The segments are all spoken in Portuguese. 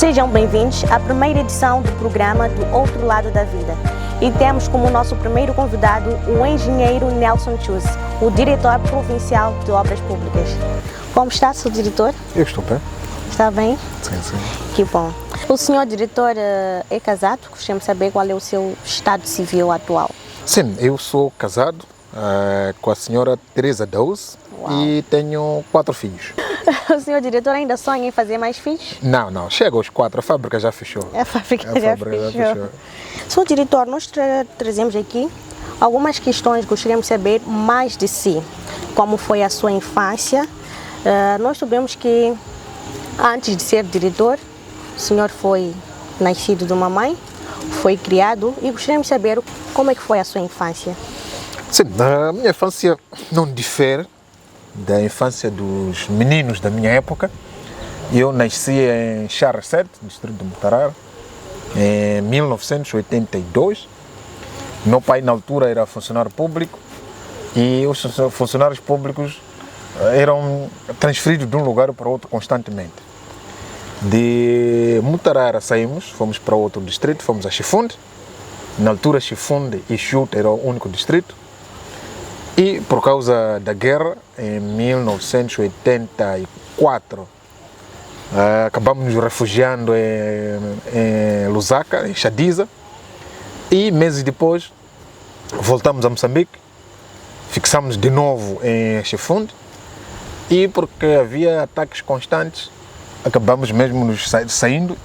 Sejam bem-vindos à primeira edição do programa Do Outro Lado da Vida. E temos como nosso primeiro convidado o engenheiro Nelson Chus, o diretor provincial de obras públicas. Como está, seu diretor? Eu estou bem. Está bem? Sim, sim. Que bom. O senhor diretor é casado? Gostaria de saber qual é o seu estado civil atual. Sim, eu sou casado com a senhora Teresa Dous. Uau. E tenho 4 filhos. O senhor diretor ainda sonha em fazer mais filhos? Não, chega aos 4, a fábrica já fechou. A fábrica já fechou. Senhor diretor, nós trazemos aqui algumas questões, gostaríamos de saber mais de si. Como foi a sua infância? Nós sabemos que antes de ser diretor, o senhor foi nascido de uma mãe, foi criado e gostaríamos de saber como é que foi a sua infância. Sim, a minha infância não difere da infância dos meninos da minha época. Eu nasci em Charra 7, distrito de Mutarara, em 1982. Meu pai na altura era funcionário público e os funcionários públicos eram transferidos de um lugar para outro constantemente. De Mutarara saímos, fomos para outro distrito, fomos a Chifunde. Na altura Chifunde e Xuta era o único distrito. E por causa da guerra, em 1984, acabamos nos refugiando em Lusaka, em Chadiza. E meses depois, voltamos a Moçambique, fixamos de novo em Chifunde. E porque havia ataques constantes, acabamos mesmo nos saindo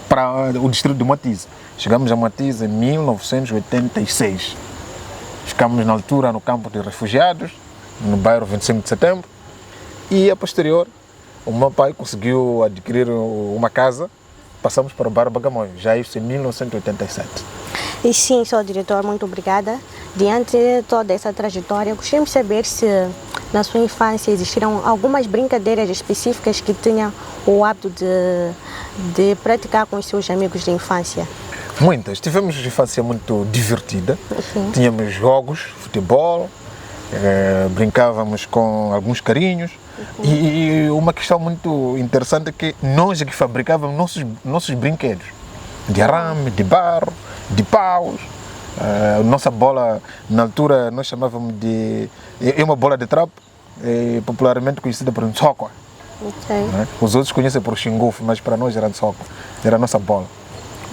para o distrito de Matize. Chegamos a Matize em 1986. Ficamos na altura no campo de refugiados, no bairro 25 de Setembro, e a posterior o meu pai conseguiu adquirir uma casa, passamos para o bairro Bagamoio, já isso em 1987. E sim, senhor diretor, muito obrigada. Diante de toda essa trajetória, gostaríamos de saber se na sua infância existiram algumas brincadeiras específicas que tinha o hábito de praticar com os seus amigos de infância. Muitas. Tivemos uma infância muito divertida. Uhum. Tínhamos jogos, futebol, brincávamos com alguns carinhos. Uhum. E uma questão muito interessante é que nós é que fabricávamos nossos brinquedos. De arame, de barro, de paus. Nossa bola, na altura, nós chamávamos de... É uma bola de trapo, popularmente conhecida por Nsoko. Okay. Os outros conhecem por Xingufo, mas para nós era Nsoko. Era a nossa bola.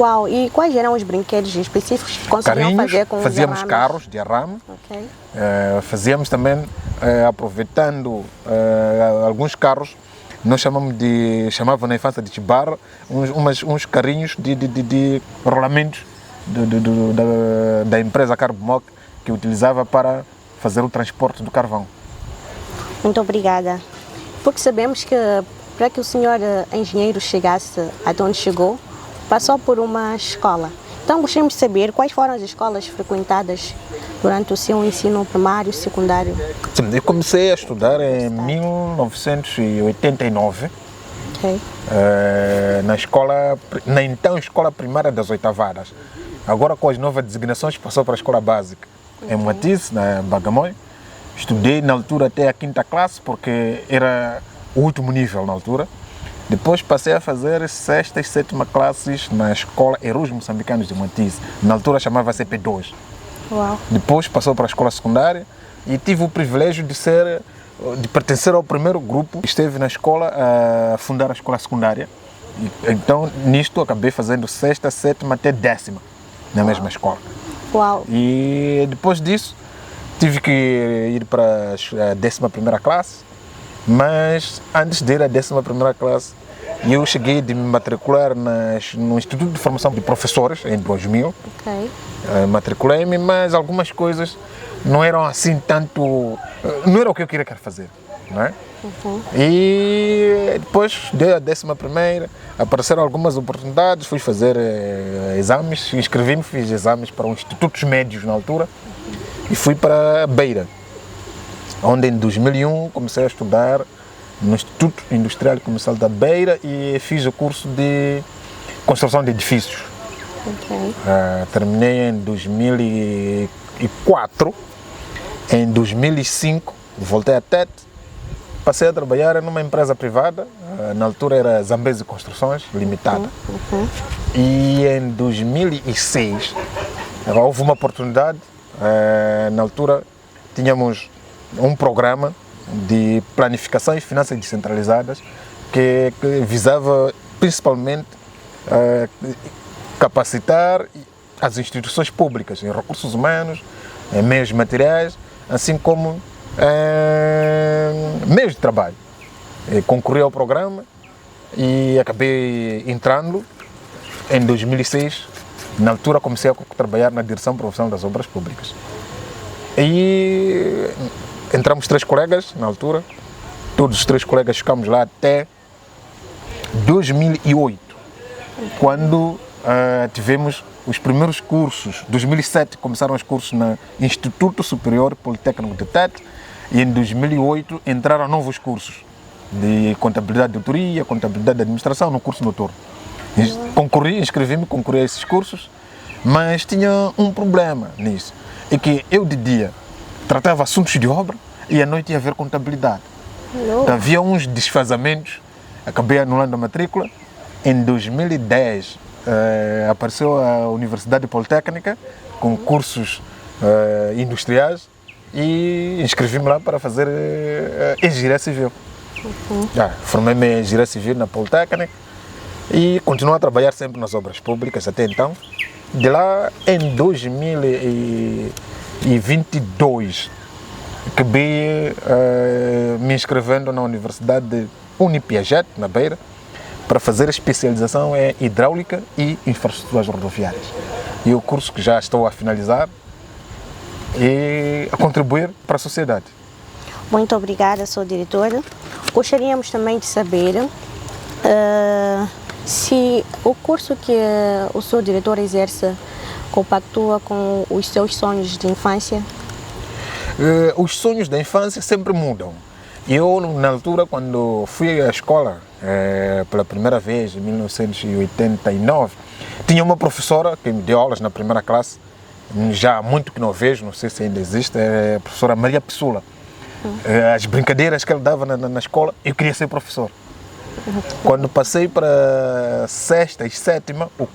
Uau, e quais eram os brinquedos específicos que conseguiam fazer com os fazíamos carros de arame. Okay. Fazíamos também, aproveitando alguns carros, nós chamavam na infância de chibarra, uns carrinhos de rolamentos da empresa Carbomoc, que utilizava para fazer o transporte do carvão. Muito obrigada. Porque sabemos que para que o senhor engenheiro chegasse até onde chegou, passou por uma escola. Então gostaríamos de saber quais foram as escolas frequentadas durante o seu ensino primário e secundário. Sim, eu comecei a estudar em 1989, okay. Na então Escola Primária das Oitavadas. Agora com as novas designações passou para a Escola Básica, okay. Em Matize, na Bagamoio. Estudei na altura até a 5ª classe, porque era o último nível na altura. Depois passei a fazer 6ª e 7ª classes na Escola Heróis Moçambicanos de Matize. Na altura chamava-se EP2. Uau. Depois passou para a escola secundária e tive o privilégio de pertencer ao primeiro grupo que esteve na escola a fundar a escola secundária. Então, nisto, acabei fazendo 6ª, 7ª até 10ª na mesma escola. Uau. E depois disso, tive que ir para a 11ª classe. Mas antes de ir à 11ª classe, eu cheguei de me matricular no Instituto de Formação de Professores, em 2000. Okay. Matriculei-me, mas algumas coisas não eram assim tanto... Não era o que eu queria fazer, não é? Uhum. E depois da 11ª, apareceram algumas oportunidades, fui fazer exames, inscrevi-me, fiz exames para os institutos médios na altura, e fui para Beira, onde em 2001 comecei a estudar no Instituto Industrial e Comercial da Beira e fiz o curso de construção de edifícios. Okay. Terminei em 2004. Em 2005 voltei a Tete passei a trabalhar numa empresa privada, na altura era Zambezi Construções Limitada. E em 2006 houve uma oportunidade, na altura tínhamos um programa de planificação e finanças descentralizadas que visava principalmente capacitar as instituições públicas em recursos humanos, em meios materiais, assim como meios de trabalho. Concorri ao programa e acabei entrando em 2006. Na altura comecei a trabalhar na direção profissional das obras públicas. E entramos 3 colegas na altura, todos os 3 colegas ficamos lá até 2008, quando tivemos os primeiros cursos. Em 2007 começaram os cursos no Instituto Superior Politécnico de Tete e em 2008 entraram novos cursos de contabilidade de autoria, contabilidade de administração no curso noturno. Inscrevi-me, concorri a esses cursos, mas tinha um problema nisso, é que eu de dia tratava assuntos de obra e à noite ia ver contabilidade. Então, havia uns desfazamentos, acabei anulando a matrícula. Em 2010 apareceu a Universidade Politécnica com cursos industriais e inscrevi-me lá para fazer engenharia civil. Formei-me em engenharia civil na Politécnica e continuo a trabalhar sempre nas obras públicas até então. De lá, em 2022, acabei me inscrevendo na Universidade de Unipiaget, na Beira, para fazer especialização em hidráulica e infraestruturas rodoviárias. E o curso que já estou a finalizar e a contribuir para a sociedade. Muito obrigada, Sr. Diretor. Gostaríamos também de saber se o curso que o Sr. Diretor exerce compactua com os seus sonhos de infância. Os sonhos da infância sempre mudam. Eu, na altura, quando fui à escola pela primeira vez, em 1989, tinha uma professora que me deu aulas na primeira classe, já há muito que não vejo, não sei se ainda existe, é a professora Maria Pissula. As brincadeiras que ela dava na escola, eu queria ser professor. Quando passei para a 6ª e 7ª, o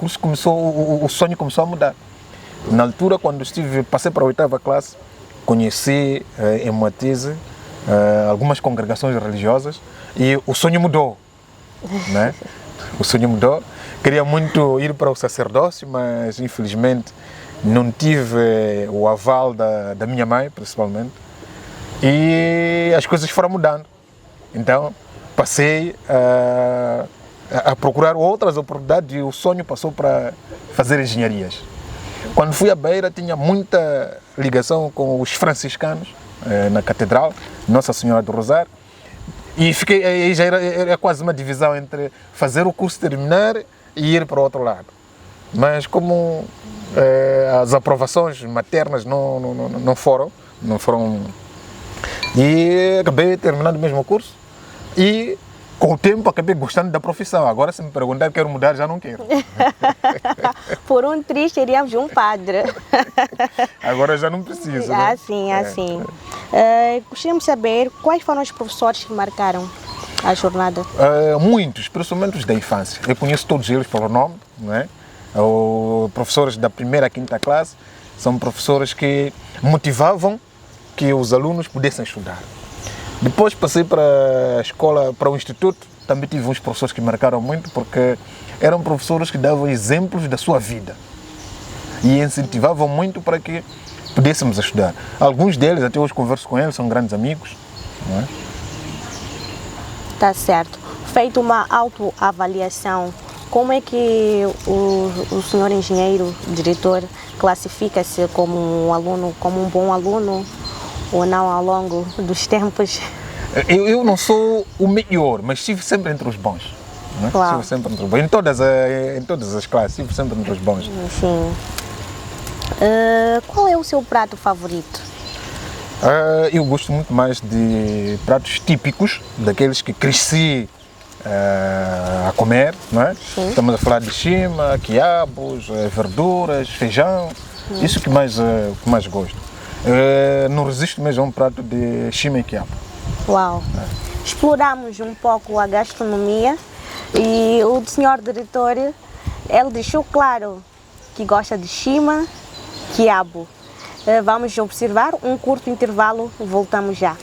sonho começou a mudar. Na altura, quando passei para a 8ª classe, conheci em Moatize algumas congregações religiosas e o sonho mudou, né? O sonho mudou. Queria muito ir para o sacerdócio, mas infelizmente não tive o aval da minha mãe, principalmente, e as coisas foram mudando. Então passei a procurar outras oportunidades e o sonho passou para fazer engenharias. Quando fui à Beira, tinha muita ligação com os franciscanos na Catedral Nossa Senhora do Rosário, e aí já era quase uma divisão entre fazer o curso, terminar e ir para o outro lado. Mas como as aprovações maternas não foram, e acabei terminando o mesmo curso e com o tempo acabei gostando da profissão. Agora, se me perguntar quero mudar, já não quero. Por um triste, iríamos de um padre. Agora já não preciso. Né? Assim. Gostaríamos de saber quais foram os professores que marcaram a jornada. Muitos, principalmente os da infância. Eu conheço todos eles pelo nome, né? Os professores da 1ª à 5ª classe são professores que motivavam que os alunos pudessem estudar. Depois passei para a escola, para o instituto, também tive uns professores que marcaram muito porque eram professores que davam exemplos da sua vida e incentivavam muito para que pudéssemos estudar. Alguns deles, até hoje converso com eles, são grandes amigos. Não é? Tá certo. Feito uma autoavaliação, como é que o senhor engenheiro, diretor, classifica-se como um aluno, como um bom aluno ou não ao longo dos tempos? Eu não sou o melhor, mas estive sempre entre os bons. Né? Estive sempre entre os bons. Em todas as classes, estive sempre entre os bons. Sim. Qual é o seu prato favorito? Eu gosto muito mais de pratos típicos, daqueles que cresci a comer, não é? Estamos a falar de chima, quiabos, verduras, feijão, isso que mais gosto. Não resisto mesmo a um prato de chima e quiabo. Uau! exploramos um pouco a gastronomia e o senhor diretor, ele deixou claro que gosta de chima, quiabo. Vamos observar um curto intervalo, voltamos já.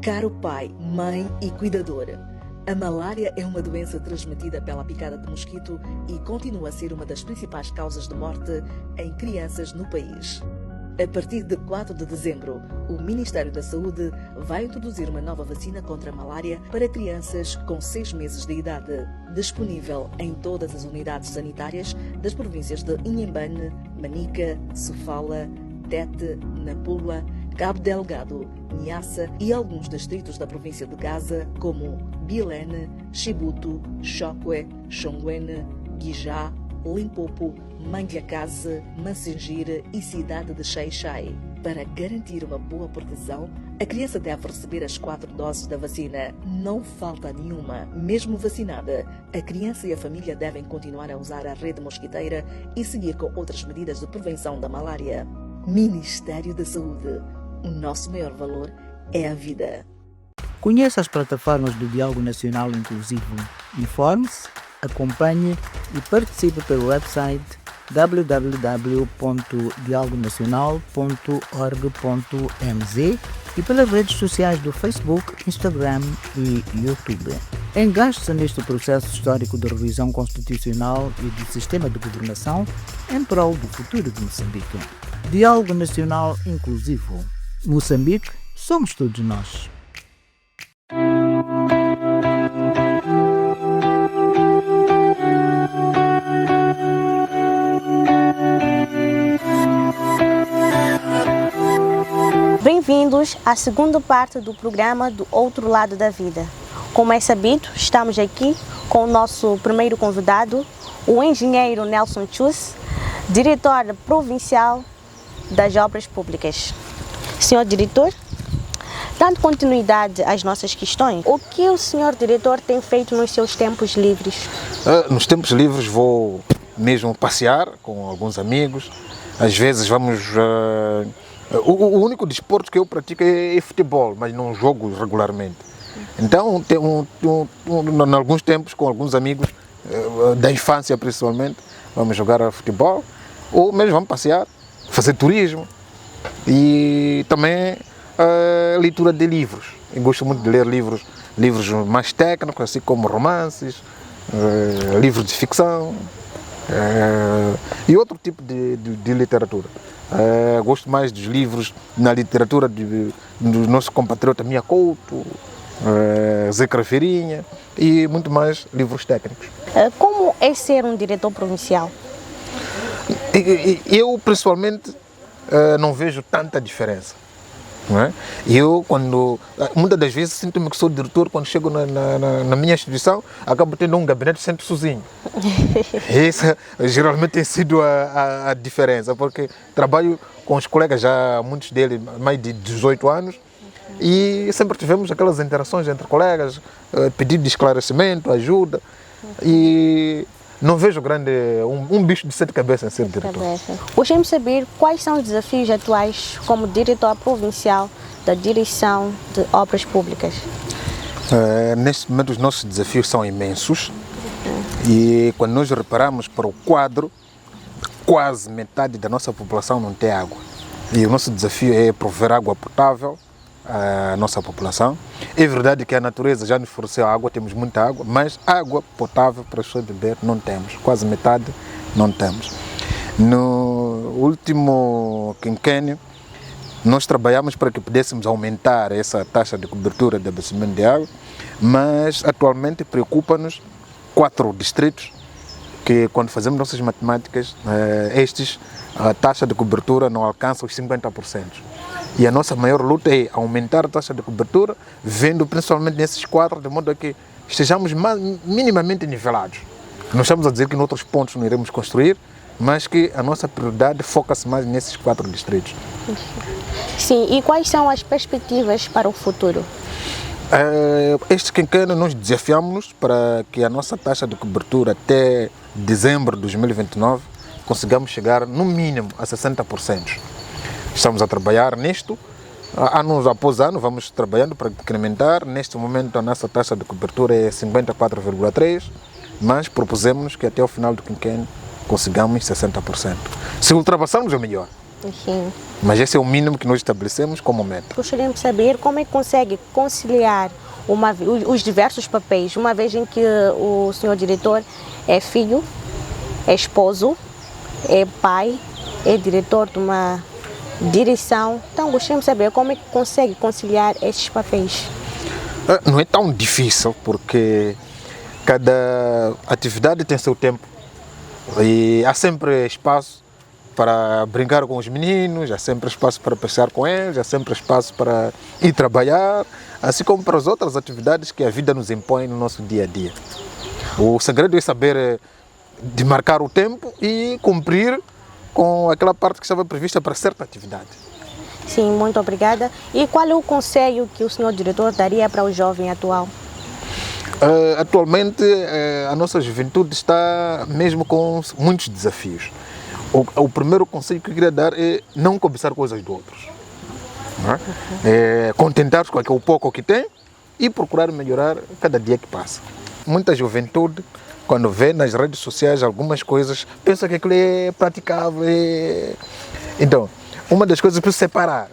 Caro pai, mãe e cuidadora, a malária é uma doença transmitida pela picada de mosquito e continua a ser uma das principais causas de morte em crianças no país. A partir de 4 de dezembro, o Ministério da Saúde vai introduzir uma nova vacina contra a malária para crianças com 6 meses de idade, disponível em todas as unidades sanitárias das províncias de Inhambane, Manica, Sofala, Tete, Nampula, Cabo Delgado, Niassa e alguns distritos da província de Gaza, como Bilene, Chibuto, Chokwe, Chongwene, Guijá, Limpopo, Mandiakaze, Massingir e cidade de Xai-Xai. Para garantir uma boa proteção, a criança deve receber as 4 doses da vacina. Não falta nenhuma. Mesmo vacinada, a criança e a família devem continuar a usar a rede mosquiteira e seguir com outras medidas de prevenção da malária. Ministério da Saúde. O nosso maior valor é a vida. Conheça as plataformas do Diálogo Nacional Inclusivo. Informe-se, acompanhe e participe pelo website www.dialogonacional.org.mz e pelas redes sociais do Facebook, Instagram e YouTube. Engaje-se neste processo histórico de revisão constitucional e do sistema de governação em prol do futuro de Moçambique. Diálogo Nacional Inclusivo. Moçambique, somos todos nós. Bem-vindos à segunda parte do programa Do Outro Lado da Vida. Como é sabido, estamos aqui com o nosso primeiro convidado, o engenheiro Nelson Chus, diretor provincial das Obras Públicas. Senhor diretor, dando continuidade às nossas questões, o que o senhor diretor tem feito nos seus tempos livres? Nos tempos livres vou mesmo passear com alguns amigos. Às vezes vamos... O único desporto que eu pratico é futebol, mas não jogo regularmente. Então, em alguns tempos, com alguns amigos, da infância principalmente, vamos jogar futebol, ou mesmo vamos passear, fazer turismo. E também leitura de livros. Eu gosto muito de ler livros mais técnicos, assim como romances, livros de ficção e outro tipo de literatura. Gosto mais dos livros na literatura do nosso compatriota Mia Couto, Zé Crafeirinha e muito mais livros técnicos. Como é ser um diretor provincial? Eu, pessoalmente, não vejo tanta diferença. Não é? Eu, muitas das vezes, sinto-me que sou diretor, quando chego na minha instituição, acabo tendo um gabinete sempre sozinho. Essa geralmente tem sido a diferença, porque trabalho com os colegas já, muitos deles, mais de 18 anos, e sempre tivemos aquelas interações entre colegas, pedido de esclarecimento, ajuda, e não vejo um bicho de 7 cabeças em ser diretor. Gostaria de saber quais são os desafios atuais como diretor provincial da direção de obras públicas. Neste momento os nossos desafios são imensos e quando nós reparamos para o quadro, quase metade da nossa população não tem água. E o nosso desafio é prover água potável à nossa população. É verdade que a natureza já nos forneceu água, temos muita água, mas água potável para as pessoas beber não temos, quase metade não temos. No último quinquênio, nós trabalhamos para que pudéssemos aumentar essa taxa de cobertura de abastecimento de água, mas atualmente preocupa-nos 4 distritos que, quando fazemos nossas matemáticas, a taxa de cobertura não alcança os 50%. E a nossa maior luta é aumentar a taxa de cobertura, vendo principalmente nesses 4, de modo a que estejamos minimamente nivelados. Não estamos a dizer que em outros pontos não iremos construir, mas que a nossa prioridade foca-se mais nesses 4 distritos. Sim, e quais são as perspectivas para o futuro? Este quinquênio nós desafiamos-nos para que a nossa taxa de cobertura até dezembro de 2029 consigamos chegar no mínimo a 60%. Estamos a trabalhar nisto, ano após ano vamos trabalhando para incrementar. Neste momento a nossa taxa de cobertura é 54,3%, mas propusemos que até o final do quinquênio consigamos 60%. Se ultrapassarmos é melhor. Sim. Mas esse é o mínimo que nós estabelecemos como meta. Gostaríamos de saber como é que consegue conciliar os diversos papéis, uma vez em que o senhor diretor é filho, é esposo, é pai, é diretor de uma direção. Então gostaríamos de saber como é que consegue conciliar esses papéis. Não é tão difícil, porque cada atividade tem seu tempo e há sempre espaço para brincar com os meninos, há sempre espaço para passear com eles, há sempre espaço para ir trabalhar, assim como para as outras atividades que a vida nos impõe no nosso dia a dia. O segredo é saber demarcar o tempo e cumprir com aquela parte que estava prevista para certa atividade. Sim, muito obrigada. E qual é o conselho que o senhor diretor daria para o jovem atual? Atualmente a nossa juventude está mesmo com muitos desafios. O primeiro conselho que eu queria dar é não cobiçar coisas de outros. Não é? Contentar-se com aquele pouco que tem e procurar melhorar cada dia que passa. Muita juventude, quando vê nas redes sociais algumas coisas, pensa que aquilo é praticável. Então, uma das coisas é separar.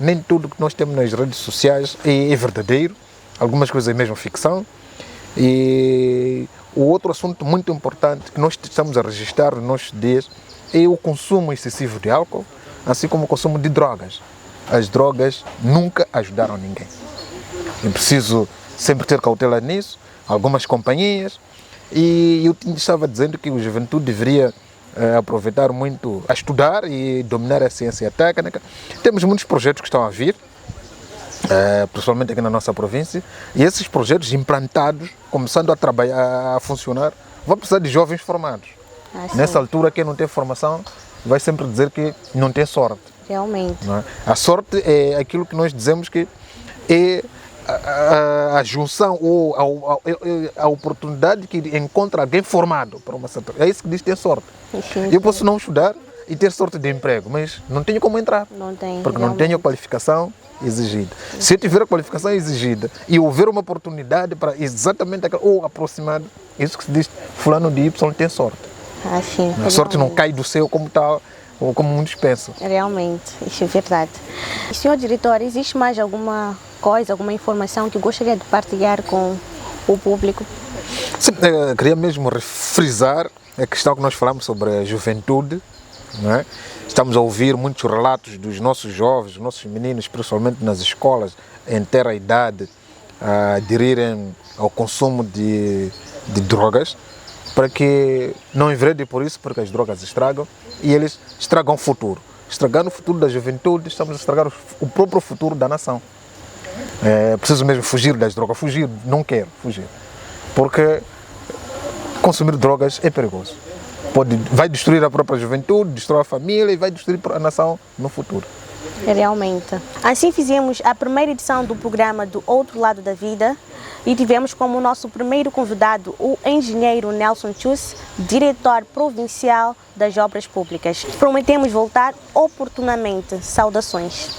Nem tudo que nós temos nas redes sociais é verdadeiro. Algumas coisas é mesmo ficção. E o outro assunto muito importante que nós estamos a registrar nos nossos dias é o consumo excessivo de álcool, assim como o consumo de drogas. As drogas nunca ajudaram ninguém. É preciso sempre ter cautela nisso. Algumas companhias, e eu estava dizendo que a juventude deveria aproveitar muito a estudar e dominar a ciência técnica. Temos muitos projetos que estão a vir, principalmente aqui na nossa província, e esses projetos implantados, começando a trabalhar, a funcionar, vão precisar de jovens formados. Nessa altura, quem não tem formação vai sempre dizer que não tem sorte. Realmente. Não é? A sorte é aquilo que nós dizemos que é a junção ou a oportunidade que encontra alguém formado para uma certa... É isso que diz ter sorte. Sim, eu posso não estudar e ter sorte de emprego, mas não tenho como entrar. Não tem, porque realmente. Não tenho a qualificação exigida. Se eu tiver a qualificação exigida e houver uma oportunidade para exatamente aquela, ou aproximado, isso que se diz, fulano de Y tem sorte. Sim, a sorte não cai do céu como tal, ou como muitos pensam. Realmente, isso é verdade. Senhor diretor, existe mais alguma coisa, alguma informação que gostaria de partilhar com o público? Sim, queria mesmo frisar a questão que nós falamos sobre a juventude. Não é? Estamos a ouvir muitos relatos dos nossos jovens, dos nossos meninos, principalmente nas escolas, em ter a idade a aderirem ao consumo de drogas, para que não enveredem por isso, porque as drogas estragam e eles estragam o futuro. Estragando o futuro da juventude, estamos a estragar o próprio futuro da nação. É preciso mesmo fugir das drogas, não quero fugir, porque consumir drogas é perigoso. Vai destruir a própria juventude, destrói a família e vai destruir a nação no futuro. Realmente. Assim fizemos a primeira edição do programa Do Outro Lado da Vida e tivemos como nosso primeiro convidado o engenheiro Nelson Chus, diretor provincial das obras públicas. Prometemos voltar oportunamente. Saudações.